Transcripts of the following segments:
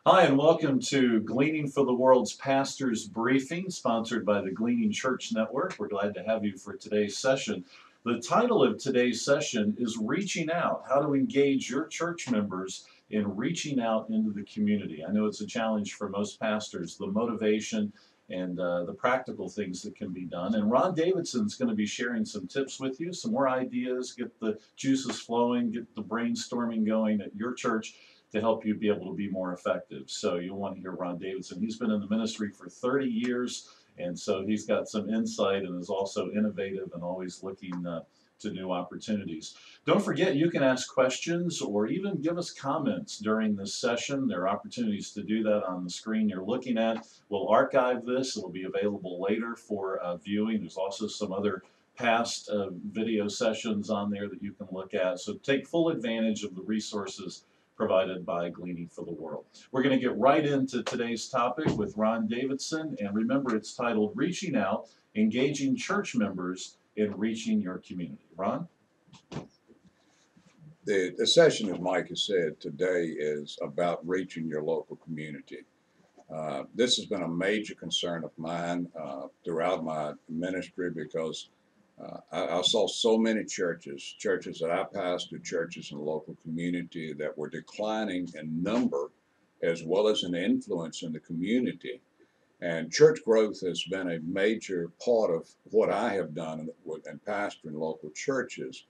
Hi, and welcome to Gleaning for the World's Pastors Briefing, sponsored by the Gleaning Church Network. We're glad to have you for today's session. The title of today's session is Reaching Out, How to Engage Your Church Members in Reaching Out into the Community. I know it's a challenge for most pastors, the motivation and the practical things that can be done. And Ron Davidson's going to be sharing some tips with you, some more ideas, get the juices flowing, get the brainstorming going at your church to help you be able to be more effective. So you'll want to hear Ron Davidson. He's been in the ministry for 30 years, and so he's got some insight and is also innovative and always looking to new opportunities. Don't forget, you can ask questions or even give us comments during this session. There are opportunities to do that on the screen you're looking at. We'll archive this. It'll be available later for viewing. There's also some other past video sessions on there that you can look at. So take full advantage of the resources provided by Gleaning for the World. We're going to get right into today's topic with Ron Davidson, and remember it's titled Reaching Out, Engaging Church Members in Reaching Your Community. Ron? The session, as Mike has said, today is about reaching your local community. This has been a major concern of mine throughout my ministry because I saw so many churches that I pastored, churches in the local community that were declining in number as well as in influence in the community. And church growth has been a major part of what I have done in pastoring local churches.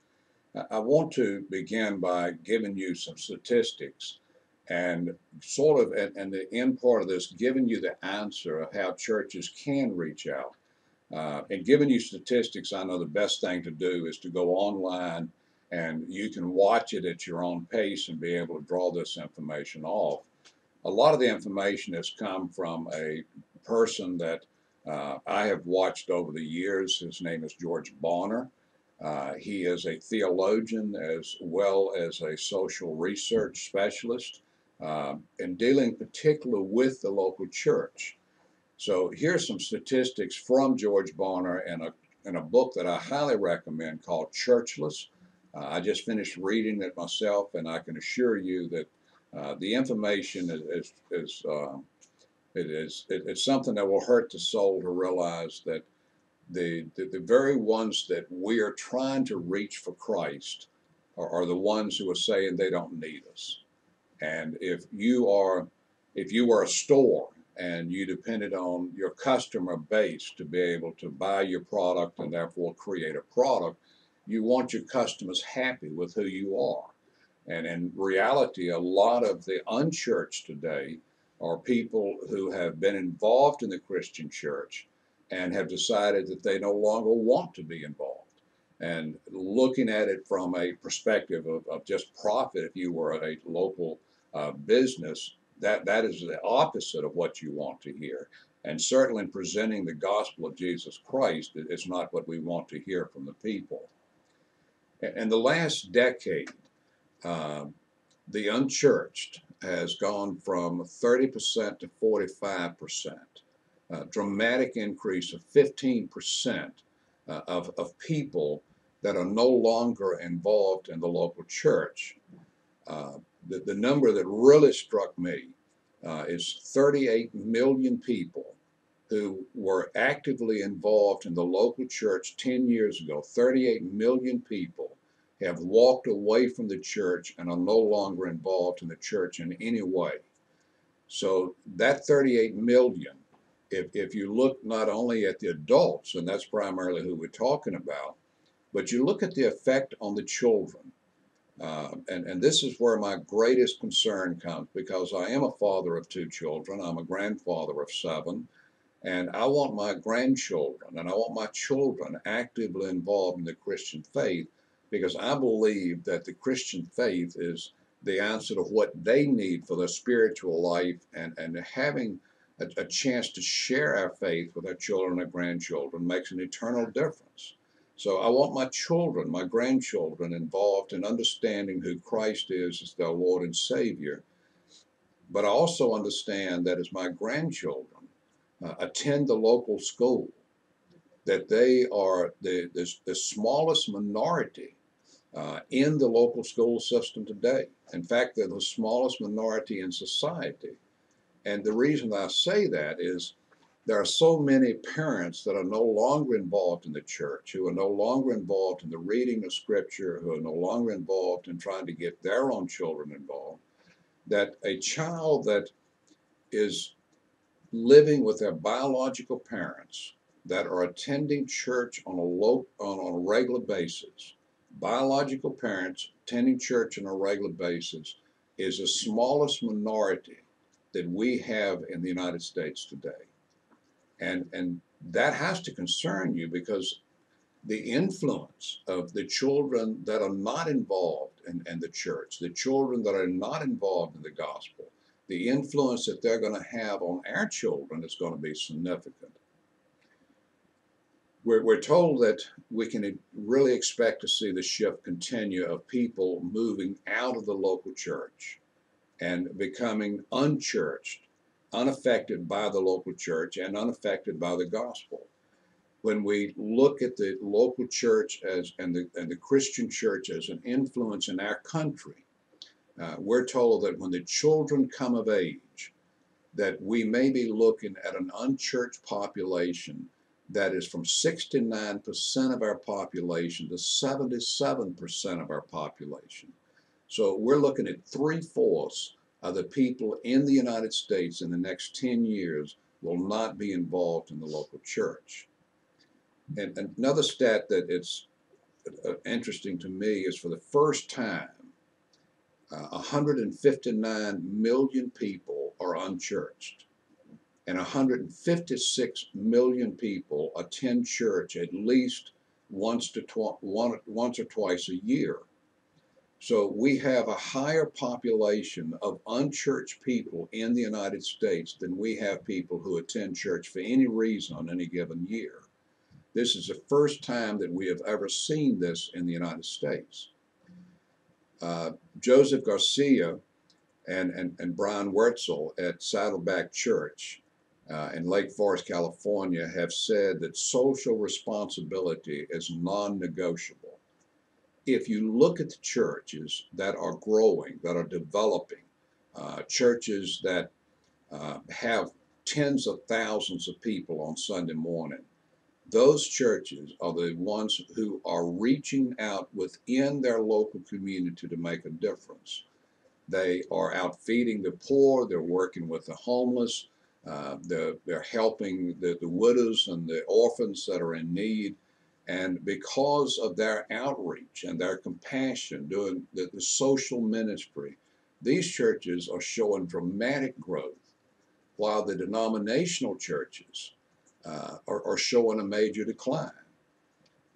I want to begin by giving you some statistics and sort of, and the end part of this, giving you the answer of how churches can reach out. And giving you statistics, I know the best thing to do is to go online and you can watch it at your own pace and be able to draw this information off. A lot of the information has come from a person that I have watched over the years. His name is George Bonner. He is a theologian as well as a social research specialist and dealing particularly with the local church. So here's some statistics from George Bonner in a book that I highly recommend called Churchless. I just finished reading it myself, and I can assure you that the information is something that will hurt the soul to realize that the very ones that we are trying to reach for Christ are the ones who are saying they don't need us. And if you were a store and you depended on your customer base to be able to buy your product and therefore create a product, you want your customers happy with who you are. And in reality, a lot of the unchurched today are people who have been involved in the Christian church and have decided that they no longer want to be involved. And looking at it from a perspective of just profit, if you were a local business, that is the opposite of what you want to hear. And certainly in presenting the gospel of Jesus Christ, it's not what we want to hear from the people. In the last decade, the unchurched has gone from 30% to 45%. Dramatic increase of 15% of people that are no longer involved in the local church. The number that really struck me is 38 million people who were actively involved in the local church 10 years ago. 38 million people have walked away from the church and are no longer involved in the church in any way. So that 38 million, if you look not only at the adults, and that's primarily who we're talking about, but you look at the effect on the children. And this is where my greatest concern comes, because I am a father of 2 children. I'm a grandfather of 7. And I want my grandchildren and I want my children actively involved in the Christian faith, because I believe that the Christian faith is the answer to what they need for their spiritual life, and having a chance to share our faith with our children and grandchildren makes an eternal difference. So I want my children, my grandchildren involved in understanding who Christ is as their Lord and Savior. But I also understand that as my grandchildren attend the local school, that they are the smallest minority in the local school system today. In fact, they're the smallest minority in society. And the reason I say that is there are so many parents that are no longer involved in the church, who are no longer involved in the reading of Scripture, who are no longer involved in trying to get their own children involved, that a child that is living with their biological parents that are attending church on a regular basis, biological parents attending church on a regular basis, is the smallest minority that we have in the United States today. And that has to concern you, because the influence of the children that are not involved in the church, the children that are not involved in the gospel, the influence that they're going to have on our children is going to be significant. We're told that we can really expect to see the shift continue of people moving out of the local church and becoming unchurched, unaffected by the local church and unaffected by the gospel. When we look at the local church and the Christian church as an influence in our country, we're told that when the children come of age, that we may be looking at an unchurched population that is from 69% of our population to 77% of our population. So we're looking at 3/4 of the people in the United States in the next 10 years will not be involved in the local church. And another stat that it's interesting to me is, for the first time, 159 million people are unchurched, and 156 million people attend church at least once or twice a year. So we have a higher population of unchurched people in the United States than we have people who attend church for any reason on any given year. This is the first time that we have ever seen this in the United States. Joseph Garcia and Brian Wurtzel at Saddleback Church in Lake Forest, California, have said that social responsibility is non-negotiable. If you look at the churches that are growing, that are developing, churches that have tens of thousands of people on Sunday morning, those churches are the ones who are reaching out within their local community to make a difference. They are out feeding the poor, they're working with the homeless, they're helping the widows and the orphans that are in need. And because of their outreach and their compassion, doing the social ministry, these churches are showing dramatic growth, while the denominational churches are showing a major decline.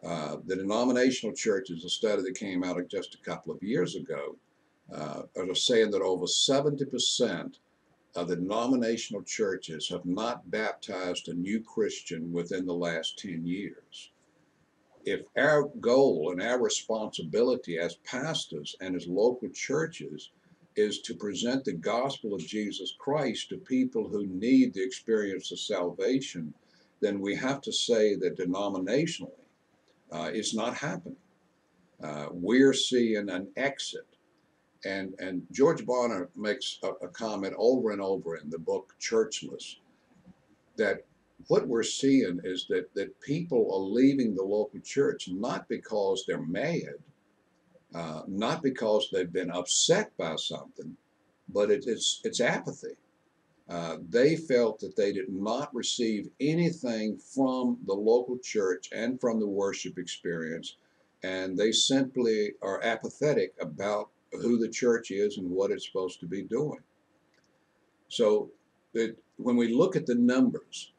The denominational churches, a study that came out just a couple of years ago, are saying that over 70% of the denominational churches have not baptized a new Christian within the last 10 years. If our goal and our responsibility as pastors and as local churches is to present the gospel of Jesus Christ to people who need the experience of salvation, then we have to say that denominationally it's not happening. We're seeing an exit. And George Barna makes a comment over and over in the book Churchless, that what we're seeing is that people are leaving the local church not because they're mad, not because they've been upset by something, but it's apathy. They felt that they did not receive anything from the local church and from the worship experience, and they simply are apathetic about who the church is and what it's supposed to be doing. So when we look at the numbers,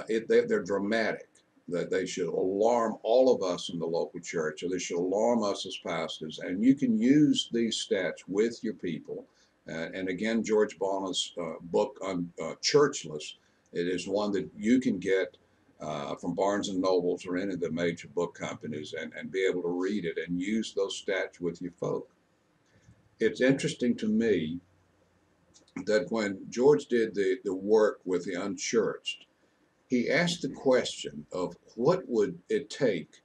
they're dramatic. That they should alarm all of us in the local church, or they should alarm us as pastors. And you can use these stats with your people. And again, George Barna's book on Churchless, it is one that you can get from Barnes and Nobles or any of the major book companies, and be able to read it and use those stats with your folk. It's interesting to me that when George did the work with the unchurched, he asked the question of what would it take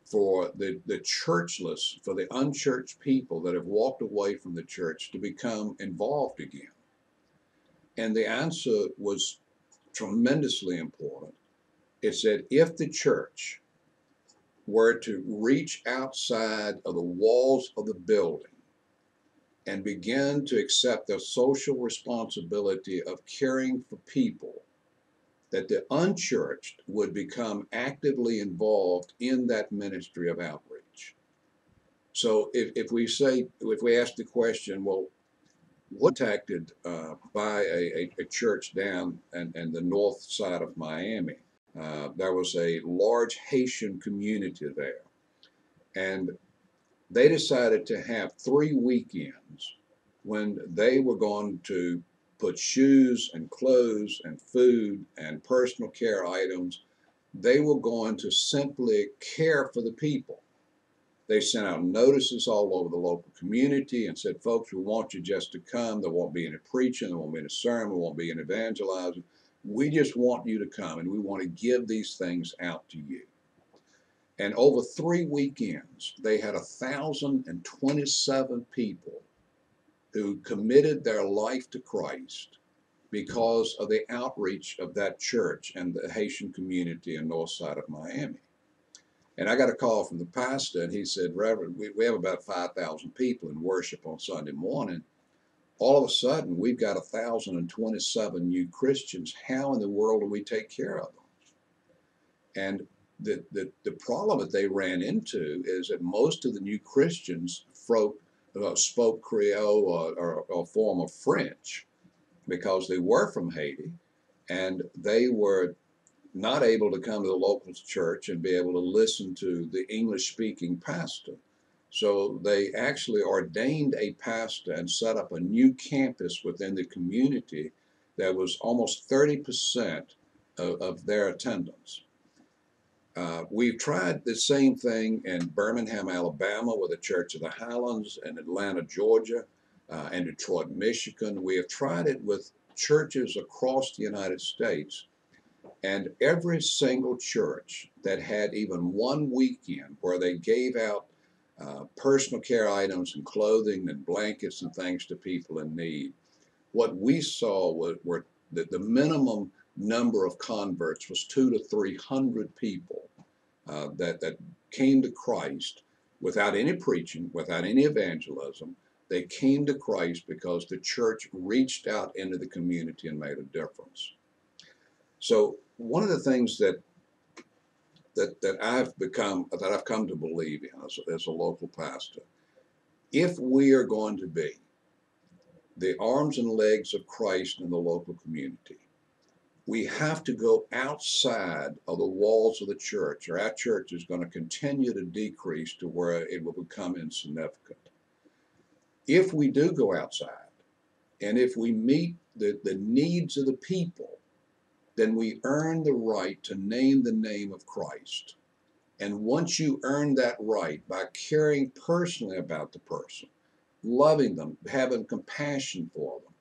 for the churchless, for the unchurched people that have walked away from the church to become involved again. And the answer was tremendously important. It said if the church were to reach outside of the walls of the building and begin to accept the social responsibility of caring for people, that the unchurched would become actively involved in that ministry of outreach. So if we ask the question, well, what contacted by a church down and the north side of Miami, there was a large Haitian community there. And they decided to have 3 weekends when they were going to put shoes and clothes and food and personal care items. They were going to simply care for the people. They sent out notices all over the local community and said, folks, we want you just to come. There won't be any preaching, there won't be any sermon, there won't be any evangelizing. We just want you to come, and we want to give these things out to you. And over 3 weekends, they had 1,027 people who committed their life to Christ because of the outreach of that church and the Haitian community in north side of Miami. And I got a call from the pastor, and he said, Reverend, we have about 5,000 people in worship on Sunday morning. All of a sudden, we've got 1,027 new Christians. How in the world do we take care of them? And the problem that they ran into is that most of the new Christians spoke Creole or a form of French because they were from Haiti, and they were not able to come to the local church and be able to listen to the English-speaking pastor. So they actually ordained a pastor and set up a new campus within the community that was almost 30% of their attendance. We've tried the same thing in Birmingham, Alabama, with the Church of the Highlands, and Atlanta, Georgia, and Detroit, Michigan. We have tried it with churches across the United States. And every single church that had even one weekend where they gave out personal care items and clothing and blankets and things to people in need, what we saw were that the minimum number of converts was 200 to 300 people that came to Christ without any preaching, without any evangelism. They came to Christ because the church reached out into the community and made a difference. So one of the things that I've come to believe in as a local pastor, if we are going to be the arms and legs of Christ in the local community, we have to go outside of the walls of the church, or our church is going to continue to decrease to where it will become insignificant. If we do go outside, and if we meet the needs of the people, then we earn the right to name the name of Christ. And once you earn that right by caring personally about the person, loving them, having compassion for them,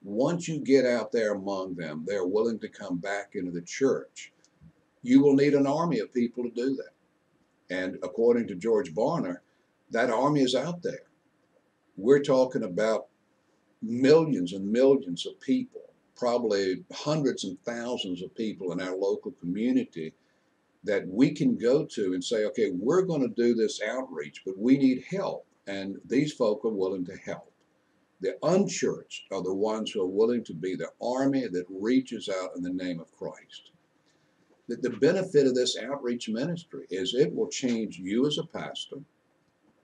once you get out there among them, they're willing to come back into the church. You will need an army of people to do that. And according to George Barna, that army is out there. We're talking about millions and millions of people, probably hundreds and thousands of people in our local community that we can go to and say, okay, we're going to do this outreach, but we need help. And these folk are willing to help. The unchurched are the ones who are willing to be the army that reaches out in the name of Christ. The benefit of this outreach ministry is it will change you as a pastor.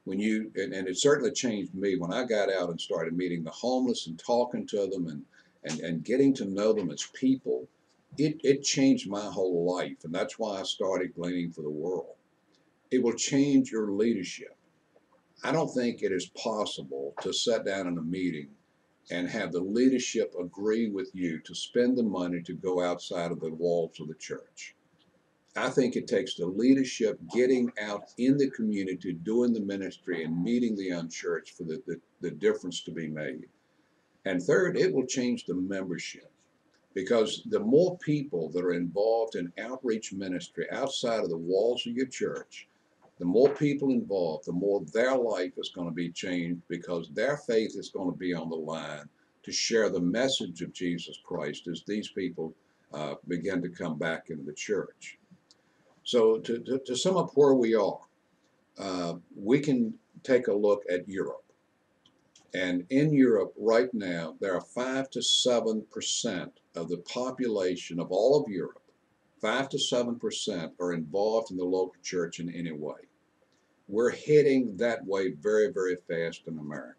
And it certainly changed me when I got out and started meeting the homeless and talking to them and getting to know them as people. It changed my whole life, and that's why I started Gleaning for the World. It will change your leadership. I don't think it is possible to sit down in a meeting and have the leadership agree with you to spend the money to go outside of the walls of the church. I think it takes the leadership getting out in the community, doing the ministry, and meeting the unchurched for the difference to be made. And third, it will change the membership, because the more people that are involved in outreach ministry outside of the walls of your church, the more people involved, the more their life is going to be changed, because their faith is going to be on the line to share the message of Jesus Christ as these people begin to come back into the church. So to sum up where we are, we can take a look at Europe. And in Europe right now, there are 5 to 7% of the population of all of Europe, 5 to 7% are involved in the local church in any way. We're heading that way very, very fast in America.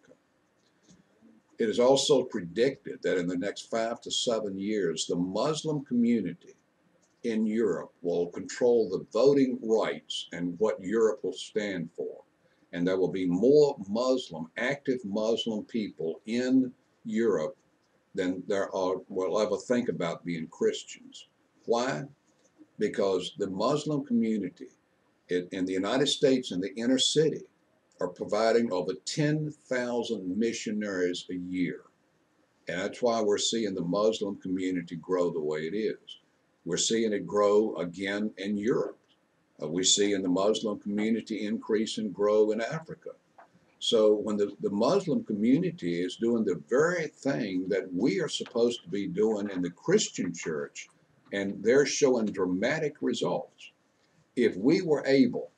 It is also predicted that in the next 5 to 7 years, the Muslim community in Europe will control the voting rights and what Europe will stand for. And there will be more active Muslim people in Europe than there will ever think about being Christians. Why? Because the Muslim community in the United States in the inner city are providing over 10,000 missionaries a year. And that's why we're seeing the Muslim community grow the way it is. We're seeing it grow again in Europe. We see in the Muslim community increase and grow in Africa. So when the Muslim community is doing the very thing that we are supposed to be doing in the Christian church, and they're showing dramatic results. If we were able,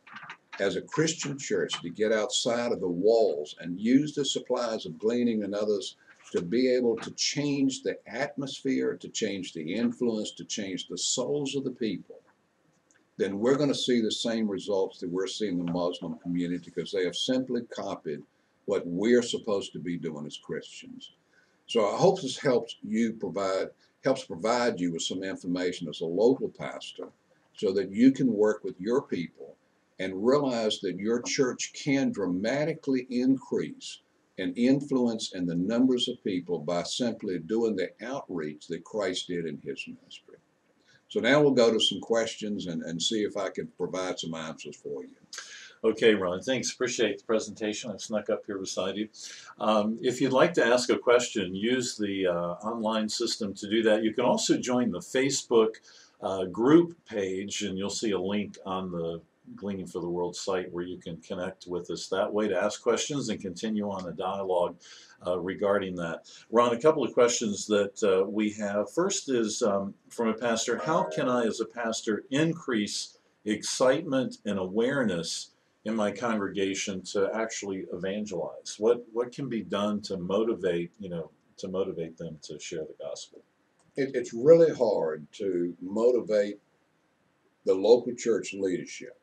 as a Christian church, to get outside of the walls and use the supplies of gleaning and others to be able to change the atmosphere, to change the influence, to change the souls of the people, then we're going to see the same results that we're seeing in the Muslim community, because they have simply copied what we're supposed to be doing as Christians. So I hope this helps provide you with some information as a local pastor, so that you can work with your people and realize that your church can dramatically increase and influence in the numbers of people by simply doing the outreach that Christ did in his ministry. So now we'll go to some questions and see if I can provide some answers for you. Okay, Ron, thanks. Appreciate the presentation. I've snuck up here beside you. If you'd like to ask a question, use the online system to do that. You can also join the Facebook group page, and you'll see a link on the Gleaning for the World site where you can connect with us that way to ask questions and continue on a dialogue regarding that. Ron, a couple of questions that we have. First is from a pastor: how can I, as a pastor, increase excitement and awareness in my congregation to actually evangelize? What can be done to motivate them to share the gospel? It's really hard to motivate the local church leadership,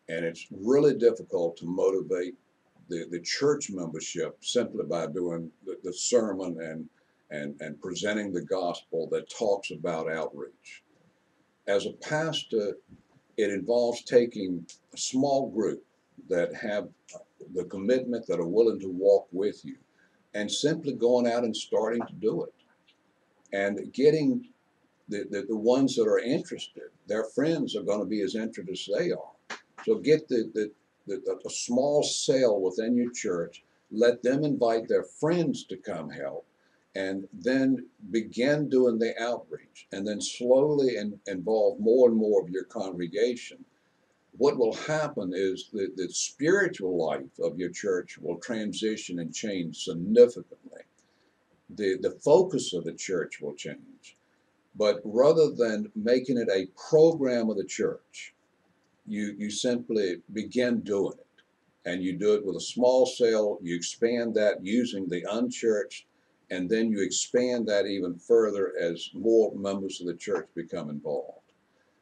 and it's really difficult to motivate the church membership simply by doing the sermon and presenting the gospel that talks about outreach. As a pastor, it involves taking a small group that have the commitment, that are willing to walk with you, and simply going out and starting to do it. And getting the ones that are interested, their friends are going to be as interested as they are. So get the small cell within your church, let them invite their friends to come help, and then begin doing the outreach, and then slowly involve more and more of your congregation. What will happen is that the spiritual life of your church will transition and change significantly. The focus of the church will change. But rather than making it a program of the church, you simply begin doing it. And you do it with a small cell, you expand that using the unchurched, and then you expand that even further as more members of the church become involved.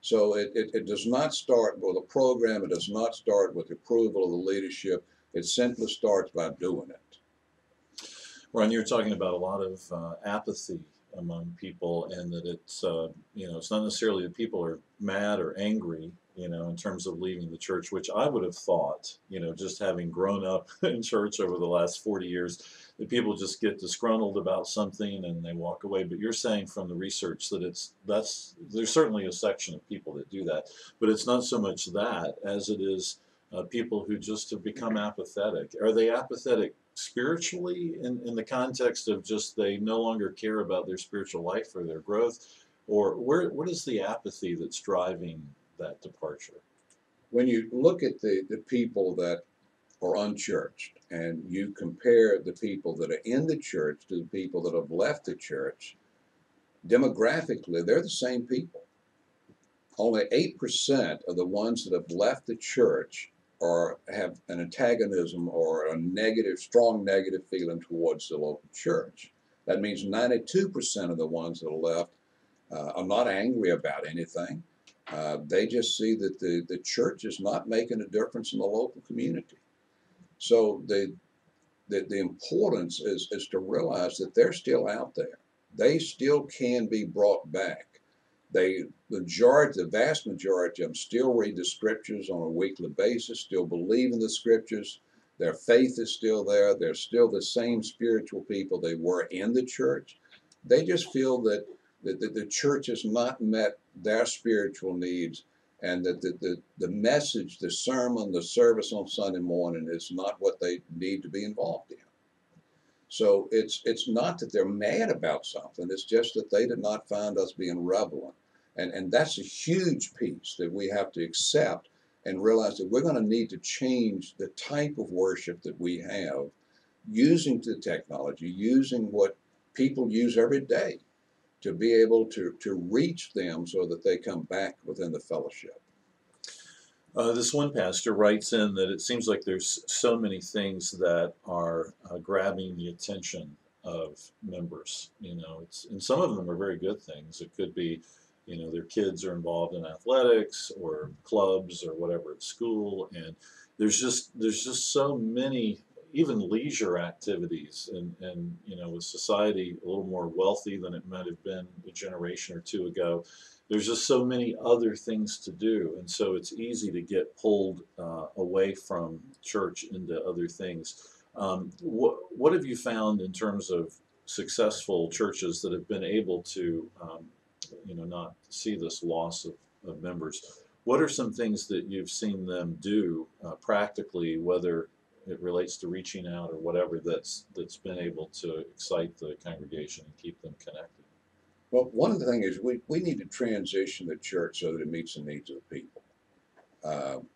So it does not start with a program, it does not start with the approval of the leadership, it simply starts by doing it. Ron, you're talking about a lot of apathy among people, and that it's it's not necessarily that people are mad or angry, in terms of leaving the church, which I would have thought, just having grown up in church over the last 40 years, that people just get disgruntled about something and they walk away. But you're saying from the research that there's certainly a section of people that do that, but it's not so much that as it is people who just have become apathetic. Are they apathetic spiritually in the context of just they no longer care about their spiritual life or their growth? Or what is the apathy that's driving that departure? When you look at the people that are unchurched and you compare the people that are in the church to the people that have left the church, demographically, they're the same people. Only 8% of the ones that have left the church or have an antagonism or a negative, strong negative feeling towards the local church. That means 92% of the ones that are left are not angry about anything. They just see that the church is not making a difference in the local community. So the importance is to realize that they're still out there. They still can be brought back. The vast majority of them still read the scriptures on a weekly basis, still believe in the scriptures. Their faith is still there. They're still the same spiritual people they were in the church. They just feel that the church has not met their spiritual needs, and that the message, the sermon, the service on Sunday morning is not what they need to be involved in. So it's not that they're mad about something. It's just that they did not find us being relevant. And that's a huge piece that we have to accept and realize that we're going to need to change the type of worship that we have using the technology, using what people use every day to be able to reach them so that they come back within the fellowship. This one pastor writes in that it seems like there's so many things that are grabbing the attention of members. And some of them are very good things. It could be, their kids are involved in athletics or clubs or whatever at school, and there's just so many, even leisure activities, and with society a little more wealthy than it might have been a generation or two ago, there's just so many other things to do, and so it's easy to get pulled away from church into other things. What have you found in terms of successful churches that have been able to not see this loss of members? What are some things that you've seen them do practically, whether it relates to reaching out or whatever, that's been able to excite the congregation and keep them connected? Well, one of the things is we need to transition the church so that it meets the needs of the people.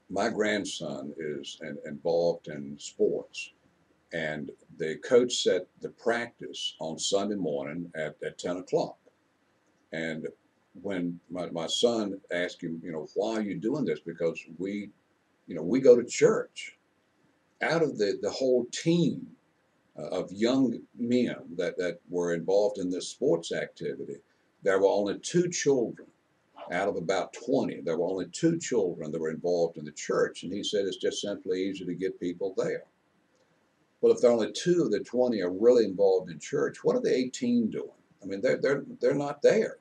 My grandson is involved in sports, and the coach set the practice on Sunday morning at 10 o'clock. And when my son asked him, why are you doing this? Because we go to church. Out of the whole team of young men that were involved in this sports activity, there were only 2 children out of about 20. There were only 2 children that were involved in the church, and he said it's just simply easy to get people there. Well, if there are only 2 of the 20 are really involved in church, what are the 18 doing? I mean, they're not there.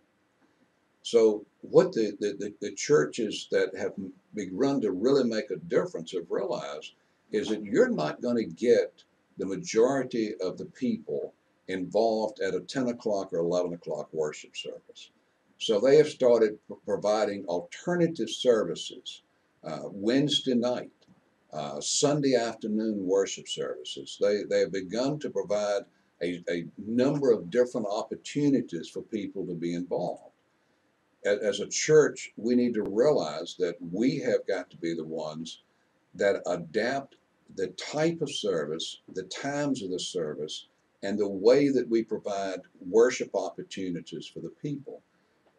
So what the churches that have begun to really make a difference have realized is that you're not going to get the majority of the people involved at a 10 o'clock or 11 o'clock worship service. So they have started providing alternative services, Wednesday night, Sunday afternoon worship services. They have begun to provide a number of different opportunities for people to be involved. As a church, we need to realize that we have got to be the ones that adapt the type of service, the times of the service, and the way that we provide worship opportunities for the people.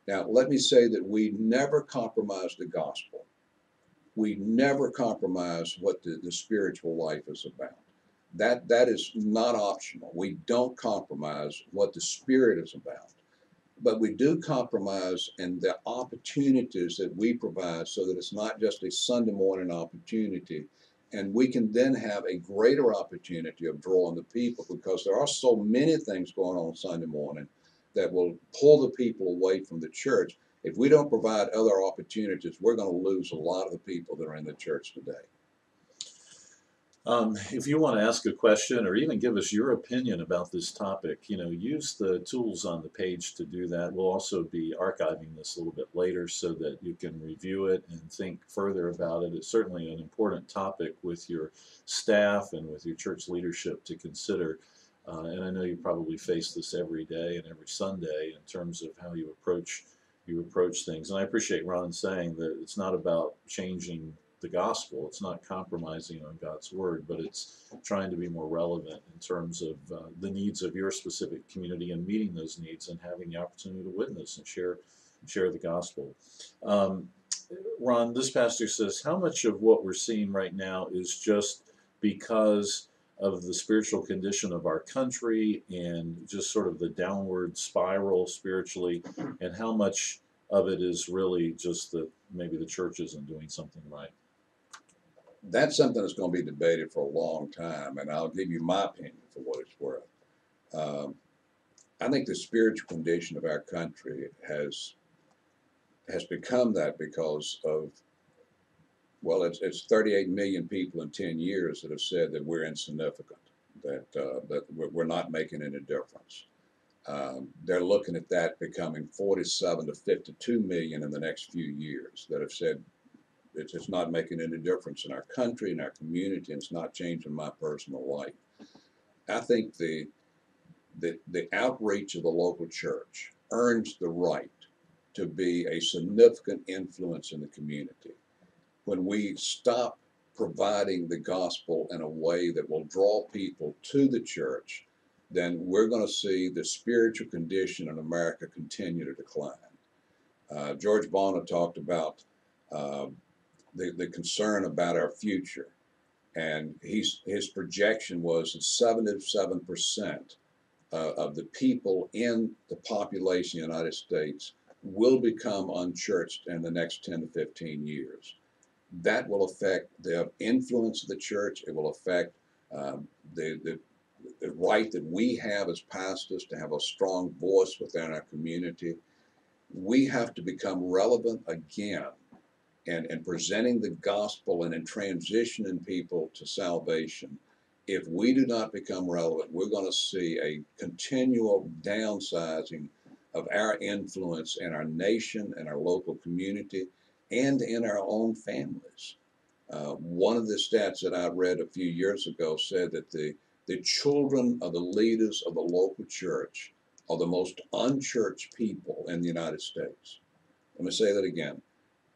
Now, let me say that we never compromise the gospel. We never compromise what the spiritual life is about. That is not optional. We don't compromise what the Spirit is about. But we do compromise in the opportunities that we provide so that it's not just a Sunday morning opportunity. And we can then have a greater opportunity of drawing the people, because there are so many things going on Sunday morning that will pull the people away from the church. If we don't provide other opportunities, we're going to lose a lot of the people that are in the church today. If you want to ask a question or even give us your opinion about this topic, use the tools on the page to do that. We'll also be archiving this a little bit later so that you can review it and think further about it. It's certainly an important topic with your staff and with your church leadership to consider. And I know you probably face this every day and every Sunday in terms of how you approach things. And I appreciate Ron saying that it's not about changing the gospel. It's not compromising on God's word, but it's trying to be more relevant in terms of the needs of your specific community and meeting those needs and having the opportunity to witness and share the gospel. Um, Ron, this pastor says, how much of what we're seeing right now is just because of the spiritual condition of our country and just sort of the downward spiral spiritually, and how much of it is really just that maybe the church isn't doing something right? That's something that's going to be debated for a long time, and I'll give you my opinion for what it's worth. Um, I think the spiritual condition of our country has become that because of, well, it's 38 million people in 10 years that have said that we're insignificant, that we're not making any difference. They're looking at that becoming 47 to 52 million in the next few years that have said it's not making any difference in our country, in our community, and it's not changing my personal life. I think the outreach of the local church earns the right to be a significant influence in the community. When we stop providing the gospel in a way that will draw people to the church, then we're going to see the spiritual condition in America continue to decline. George Barna talked about uh, the concern about our future, and his projection was that 77% of the people in the population of the United States will become unchurched in the next 10 to 15 years. That will affect the influence of the church. It will affect um, the, the, the right that we have as pastors to have a strong voice within our community. We have to become relevant again and presenting the gospel and in transitioning people to salvation. If we do not become relevant, we're going to see a continual downsizing of our influence in our nation and our local community and in our own families. One of the stats that I read a few years ago said that the children of the leaders of the local church are the most unchurched people in the United States. Let me say that again.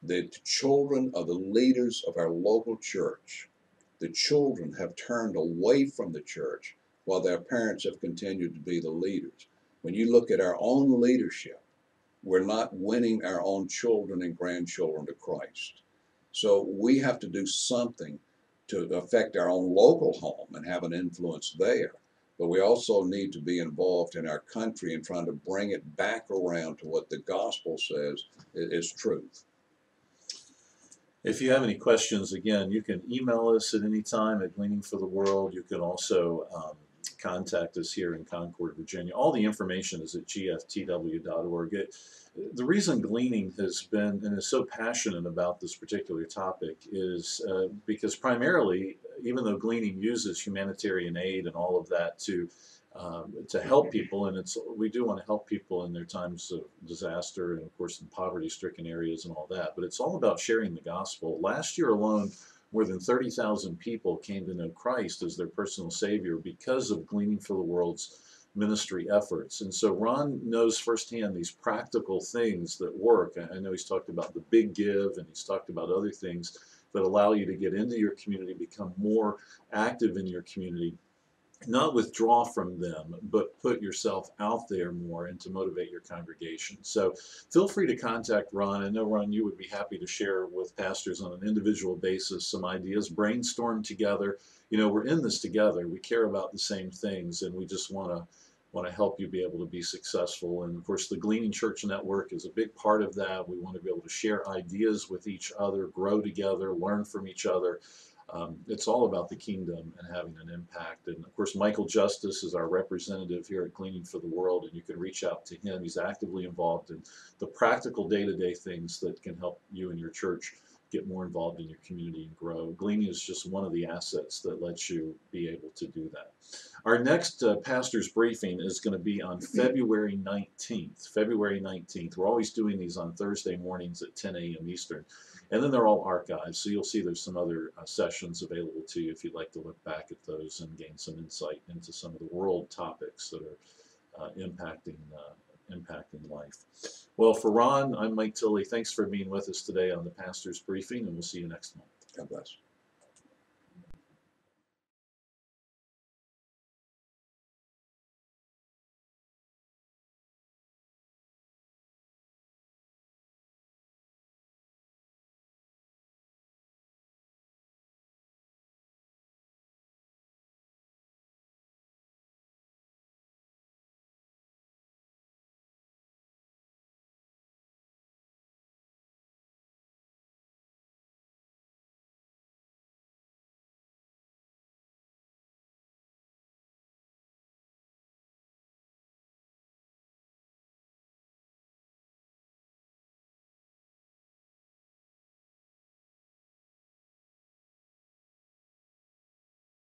The children of the leaders of our local church, the children have turned away from the church while their parents have continued to be the leaders. When you look at our own leadership, we're not winning our own children and grandchildren to Christ. So we have to do something to affect our own local home and have an influence there. But we also need to be involved in our country and trying to bring it back around to what the gospel says is truth. If you have any questions, again, you can email us at any time at Gleaning for the World. You can also contact us here in Concord, Virginia. All the information is at gftw.org. The reason Gleaning has been and is so passionate about this particular topic is because primarily, even though Gleaning uses humanitarian aid and all of that to help people, and we do want to help people in their times of disaster and of course in poverty-stricken areas and all that, but it's all about sharing the gospel. Last year alone, more than 30,000 people came to know Christ as their personal Savior because of Gleaning for the World's ministry efforts. And so Ron knows firsthand these practical things that work. I know he's talked about the Big Give, and he's talked about other things that allow you to get into your community, become more active in your community, not withdraw from them, but put yourself out there more and to motivate your congregation. So feel free to contact Ron. I know, Ron, you would be happy to share with pastors on an individual basis some ideas, brainstorm together. You know, we're in this together. We care about the same things, and we just want to help you be able to be successful. And of course, the Gleaning Church Network is a big part of that. We want to be able to share ideas with each other, grow together, learn from each other. It's all about the kingdom and having an impact. And of course, Michael Justice is our representative here at Gleaning for the World, and you can reach out to him. He's actively involved in the practical day-to-day things that can help you and your church get more involved in your community and grow. Gleaning is just one of the assets that lets you be able to do that. Our next pastor's briefing is going to be on February 19th. February 19th. We're always doing these on Thursday mornings at 10 a.m. Eastern. And then they're all archived, so you'll see there's some other sessions available to you if you'd like to look back at those and gain some insight into some of the world topics that are impacting life. Well, for Ron, I'm Mike Tilley. Thanks for being with us today on the Pastor's Briefing, and we'll see you next month. God bless.